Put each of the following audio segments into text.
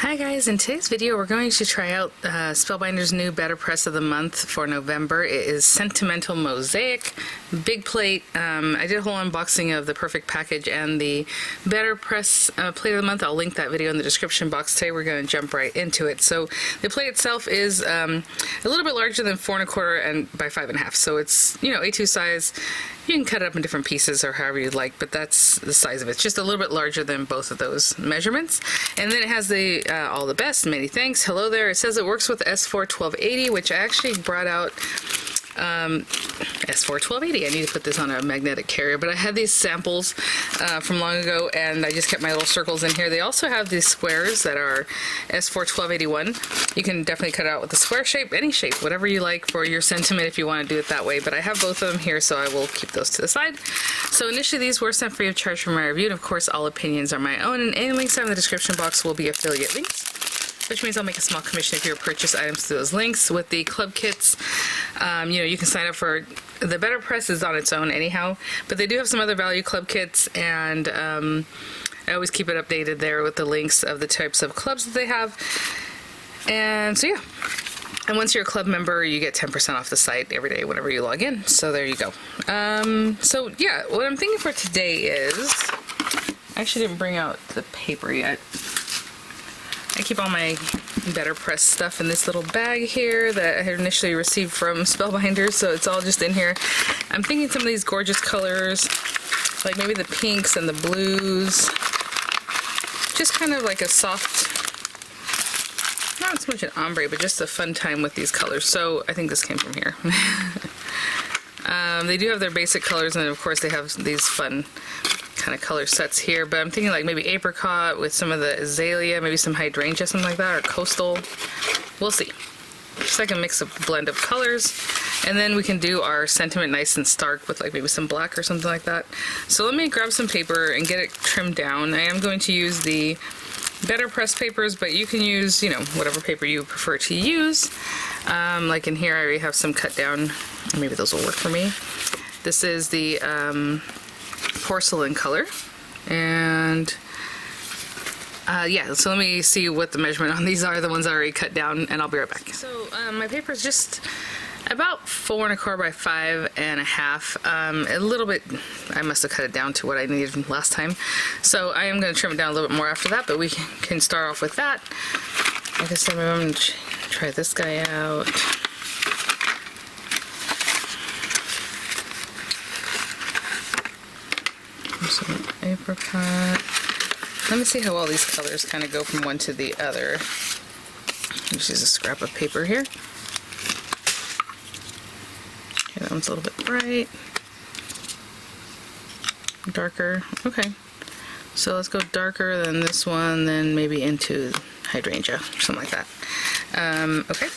Hi guys, in today's video we're going to try out Spellbinders' new BetterPress of the month for November. It is Sentimental Mosaic, big plate. I did a whole unboxing of the perfect package and the BetterPress plate of the month. I'll link that video in the description box. Today we're going to jump right into it. So the plate itself is a little bit larger than 4 1/4 and by 5 1/2. So it's, you know, A2 size. You can cut it up in different pieces or however you'd like, but that's the size of it. It's just a little bit larger than both of those measurements. And then it has the all the best, many thanks, hello there. It says it works with S4 1280, which I actually brought out S4 1280. I need to put this on a magnetic carrier, but I had these samples from long ago, and I just kept my little circles in here. They also have these squares that are S4 1281. You can definitely cut it out with a square shape, any shape, whatever you like for your sentiment if you want to do it that way, but I have both of them here, so I will keep those to the side. So initially these were sent free of charge for my review, and of course all opinions are my own, and any links I have in the description box will be affiliate links, which means I'll make a small commission if you purchase items through those links. With the club kits, you know, you can sign up for the BetterPress is on its own anyhow, but they do have some other value club kits, and I always keep it updated there with the links of the types of clubs that they have. And so yeah, and once you're a club member, you get 10% off the site every day whenever you log in. So there you go. So yeah, what I'm thinking for today is, I actually didn't bring out the paper yet. I keep all my BetterPress stuff in this little bag here that I had initially received from Spellbinders, so it's all just in here. I'm thinking some of these gorgeous colors, like maybe the pinks and the blues, just kind of like a soft, not so much an ombre, but just a fun time with these colors. So I think this came from here. They do have their basic colors, and of course they have these fun kind of color sets here, but I'm thinking like maybe apricot with some of the azalea, maybe some hydrangea, something like that, or coastal. We'll see. Just like a mix of blend of colors, and then we can do our sentiment nice and stark with like maybe some black or something like that. So let me grab some paper and get it trimmed down. I am going to use the BetterPress papers, but you can use, you know, whatever paper you prefer to use. Like in here I already have some cut down, maybe those will work for me. This is the porcelain color, and yeah, so let me see what the measurement on these are, the ones I already cut down, and I'll be right back. So my paper is just about 4 1/4 by 5 1/2. A little bit, I must have cut it down to what I needed last time, so I am going to trim it down a little bit more after that, but we can start off with that. Like I said, I'm going to try this guy out. Some apricot. Let me see how all these colors kind of go from one to the other. Just use a scrap of paper here. Okay, that one's a little bit bright. Darker. Okay. So let's go darker than this one, then maybe into hydrangea, or something like that. Okay.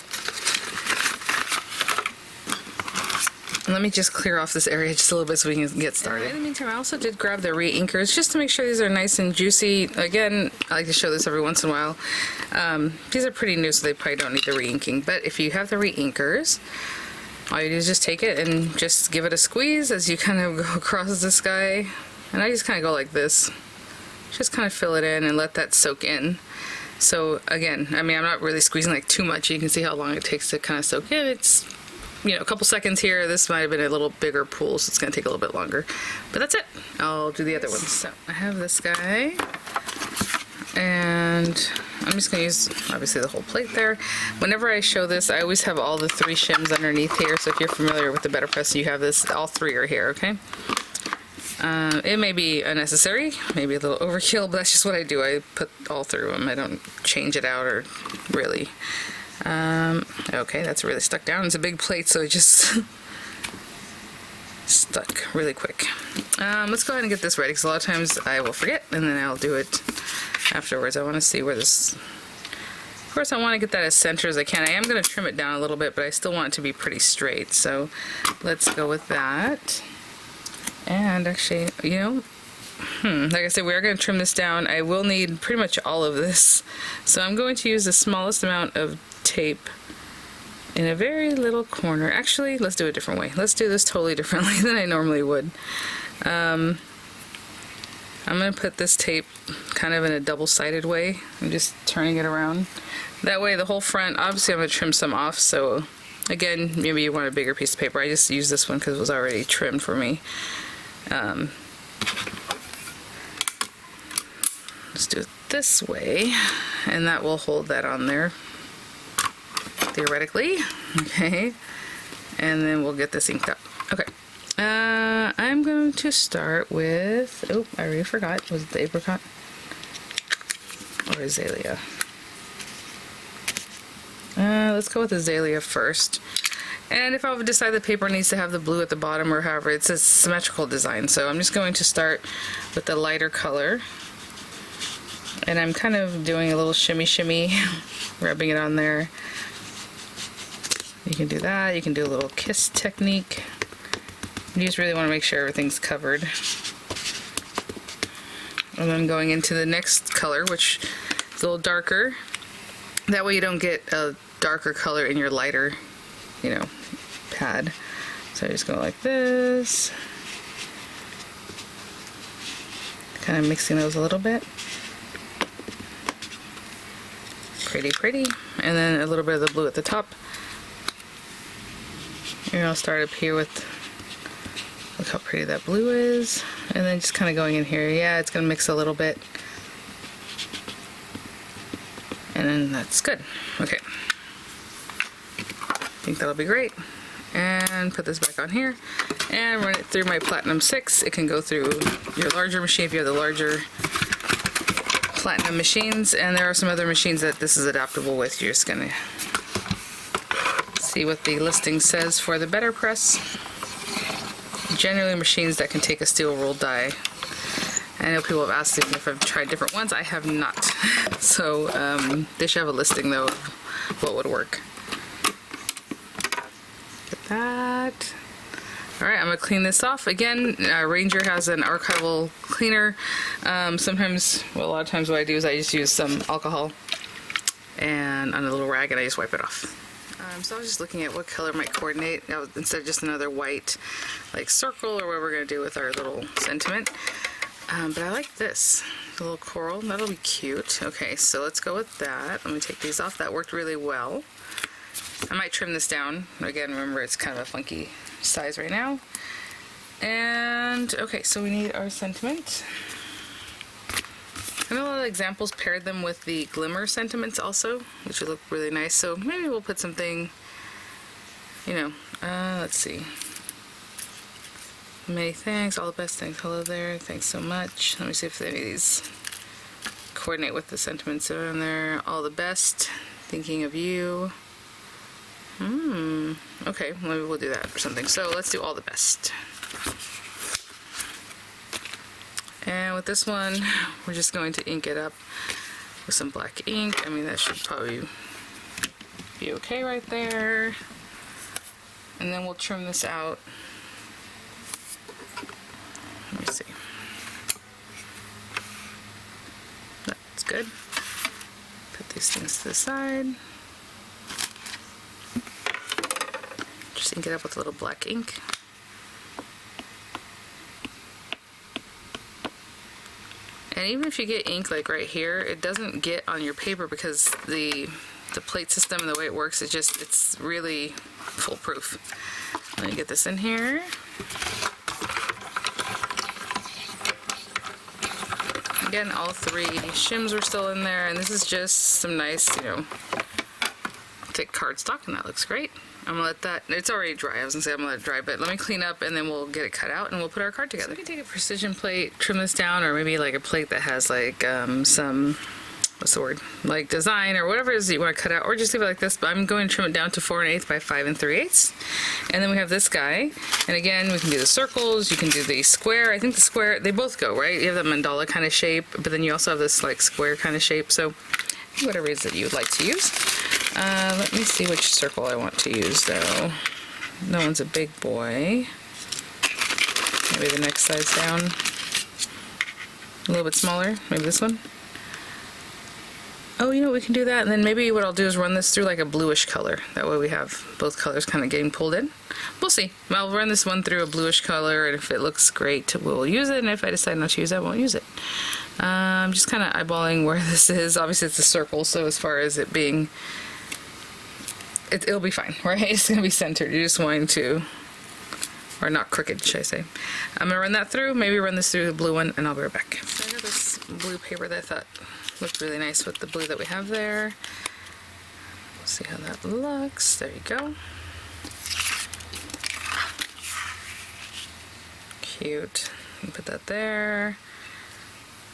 Let me just clear off this area just a little bit so we can get started. In the meantime, I also did grab the re-inkers just to make sure these are nice and juicy. Again, I like to show this every once in a while. These are pretty new, so they probably don't need the re-inking. But if you have the re-inkers, all you do is just take it and just give it a squeeze as you kind of go across this guy. And I just kind of go like this. Just kind of fill it in and let that soak in. So again, I mean, I'm not really squeezing like too much. You can see how long it takes to kind of soak in. It's, you know, a couple seconds here. This might have been a little bigger pool, so it's going to take a little bit longer. But that's it. I'll do the other ones. So I have this guy, and I'm just going to use, obviously, the whole plate there. Whenever I show this, I always have all the 3 shims underneath here, so if you're familiar with the BetterPress, you have this, all 3 are here, okay? It may be unnecessary, maybe a little overkill, but that's just what I do. I put all through them. I don't change it out or really. Okay, that's really stuck down. It's a big plate, so it just stuck really quick. Let's go ahead and get this ready, because a lot of times I will forget, and then I'll do it afterwards. I want to see where this, of course I want to get that as center as I can. I am going to trim it down a little bit, but I still want it to be pretty straight, so let's go with that. And actually, you know, like I said, we are going to trim this down. I will need pretty much all of this, so I'm going to use the smallest amount of tape in a very little corner. Actually, let's do it a different way. Let's do this totally differently than I normally would. I'm going to put this tape kind of in a double-sided way. I'm just turning it around. That way the whole front, obviously I'm going to trim some off, so again, maybe you want a bigger piece of paper. I just used this one because it was already trimmed for me. Let's do it this way, and that will hold that on there, theoretically. Okay, and then we'll get this inked up. Okay. I'm going to start with, oh, I already forgot. Was it the apricot or azalea? Let's go with azalea first. And if I decide the paper needs to have the blue at the bottom or however, it's a symmetrical design. So I'm just going to start with the lighter color. And I'm kind of doing a little shimmy shimmy, rubbing it on there. You can do that. You can do a little kiss technique. You just really want to make sure everything's covered. And then going into the next color, which is a little darker. That way you don't get a darker color in your lighter, you know, pad. So I just go like this. Kind of mixing those a little bit. Pretty, pretty. And then a little bit of the blue at the top. And I'll start up here with, look how pretty that blue is. And then just kind of going in here. Yeah, it's going to mix a little bit. And then that's good. Okay. I think that'll be great. And put this back on here. And run it through my Platinum 6. It can go through your larger machine if you have the larger Platinum machines. And there are some other machines that this is adaptable with. You're just going to see what the listing says for the BetterPress. Generally machines that can take a steel rolled die. I know people have asked me if I've tried different ones. I have not. So they should have a listing though of what would work. Get that. Alright, I'm going to clean this off. Again, Ranger has an archival cleaner. Sometimes, well, a lot of times what I do is I just use some alcohol and on a little rag and I just wipe it off. So I was just looking at what color might coordinate instead of just another white like circle or what we're going to do with our little sentiment. But I like this, the little coral, that'll be cute. Okay, so let's go with that. Let me take these off. That worked really well. I might trim this down. Again, remember it's kind of a funky size right now. And, okay, so we need our sentiment. I know a lot of examples paired them with the glimmer sentiments also, which would look really nice. So maybe we'll put something, you know, let's see. Many thanks, all the best, thanks, hello there, thanks so much. Let me see if any of these coordinate with the sentiments that are in there. All the best, thinking of you. Okay, maybe we'll do that or something. So let's do all the best. And with this one, we're just going to ink it up with some black ink. I mean, that should probably be okay right there. And then we'll trim this out. Let me see. That's good. Put these things to the side. Just ink it up with a little black ink. And even if you get ink like right here, it doesn't get on your paper because the plate system and the way it works, it's really foolproof. Let me get this in here. Again, all three shims are still in there, and this is just some nice, you know, thick cardstock, and that looks great. I'm gonna let that, it's already dry, I was gonna say I'm gonna let it dry, but let me clean up and then we'll get it cut out and we'll put our card together. So we can take a precision plate, trim this down, or maybe like a plate that has like some, what's the word, like design or whatever it is that you want to cut out, or just leave it like this, but I'm going to trim it down to 4 1/8 by 5 3/8. And then we have this guy, and again, we can do the circles, you can do the square. I think the square, they both go, right? You have that mandala kind of shape, but then you also have this like square kind of shape, so whatever it is that you would like to use. Let me see which circle I want to use though. That one's a big boy. Maybe the next size down. A little bit smaller, maybe this one. Oh, you know, we can do that, and then maybe what I'll do is run this through like a bluish color. That way we have both colors kind of getting pulled in. We'll see. I'll run this one through a bluish color, and if it looks great, we'll use it, and if I decide not to use it, I won't use it. I'm just kind of eyeballing where this is. Obviously, it's a circle, so as far as it being... It'll be fine, right? It's going to be centered. You're just wanting to... Or not crooked, should I say. I'm going to run that through, maybe run this through the blue one, and I'll be right back. So I got this blue paper that I thought looked really nice with the blue that we have there. We'll see how that looks. There you go. Cute. You can put that there.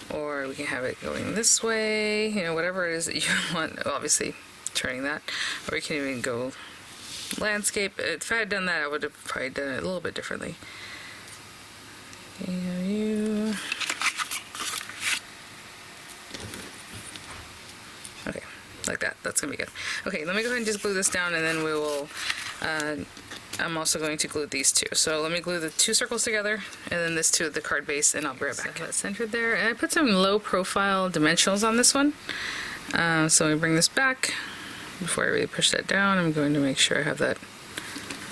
Or we can have it going this way. You know, whatever it is that you want. Obviously, turning that. Or you can even go landscape. If I had done that, I would have probably done it a little bit differently. You. Okay, like that. That's gonna be good. Okay, let me go ahead and just glue this down, and then we will. I'm also going to glue these two. So let me glue the two circles together, and then this to the card base, and I'll be right back. So that's centered there, and I put some low profile dimensionals on this one. So let me bring this back. Before I really push that down, I'm going to make sure I have that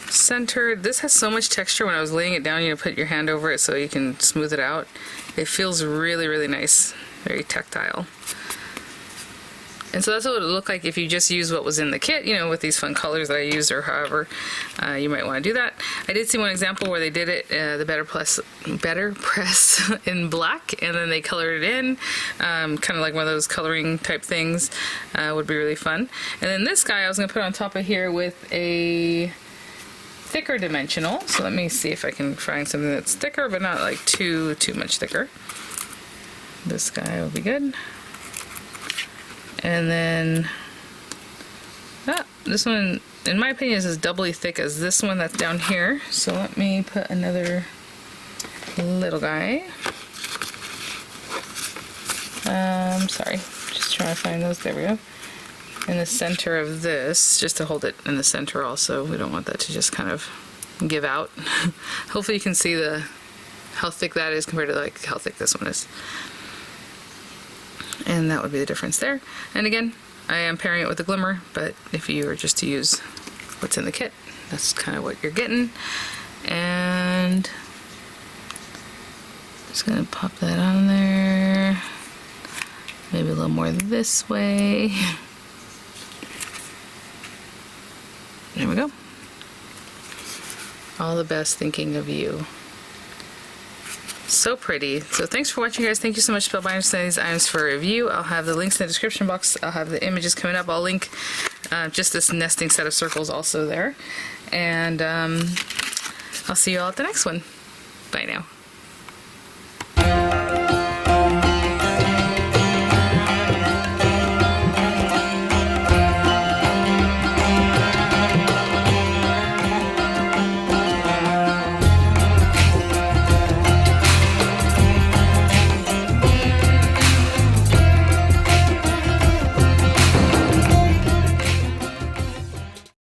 centered. This has so much texture. When I was laying it down, you know, put your hand over it so you can smooth it out. It feels really, really nice. Very tactile. And so that's what it would look like if you just use what was in the kit, you know, with these fun colors that I used, or however you might want to do that. I did see one example where they did it, the BetterPress in black, and then they colored it in, kind of like one of those coloring type things. Would be really fun. And then this guy I was going to put on top of here with a thicker dimensional. So let me see if I can find something that's thicker, but not like too much thicker. This guy will be good. And then this one, in my opinion, is as doubly thick as this one that's down here. So let me put another little guy. Sorry, just trying to find those. There we go. In the center of this, just to hold it in the center also. We don't want that to just kind of give out. Hopefully you can see how thick that is compared to like how thick this one is. And that would be the difference there. And again, I am pairing it with a glimmer, but if you were just to use what's in the kit, that's kind of what you're getting. And just gonna pop that on there. Maybe a little more this way. There we go. All the best thinking of you. So pretty. So thanks for watching, guys. Thank you so much, Spellbinders, sending these items for review. I'll have the links in the description box. I'll have the images coming up. I'll link just this nesting set of circles also there. And I'll see you all at the next one. Bye now.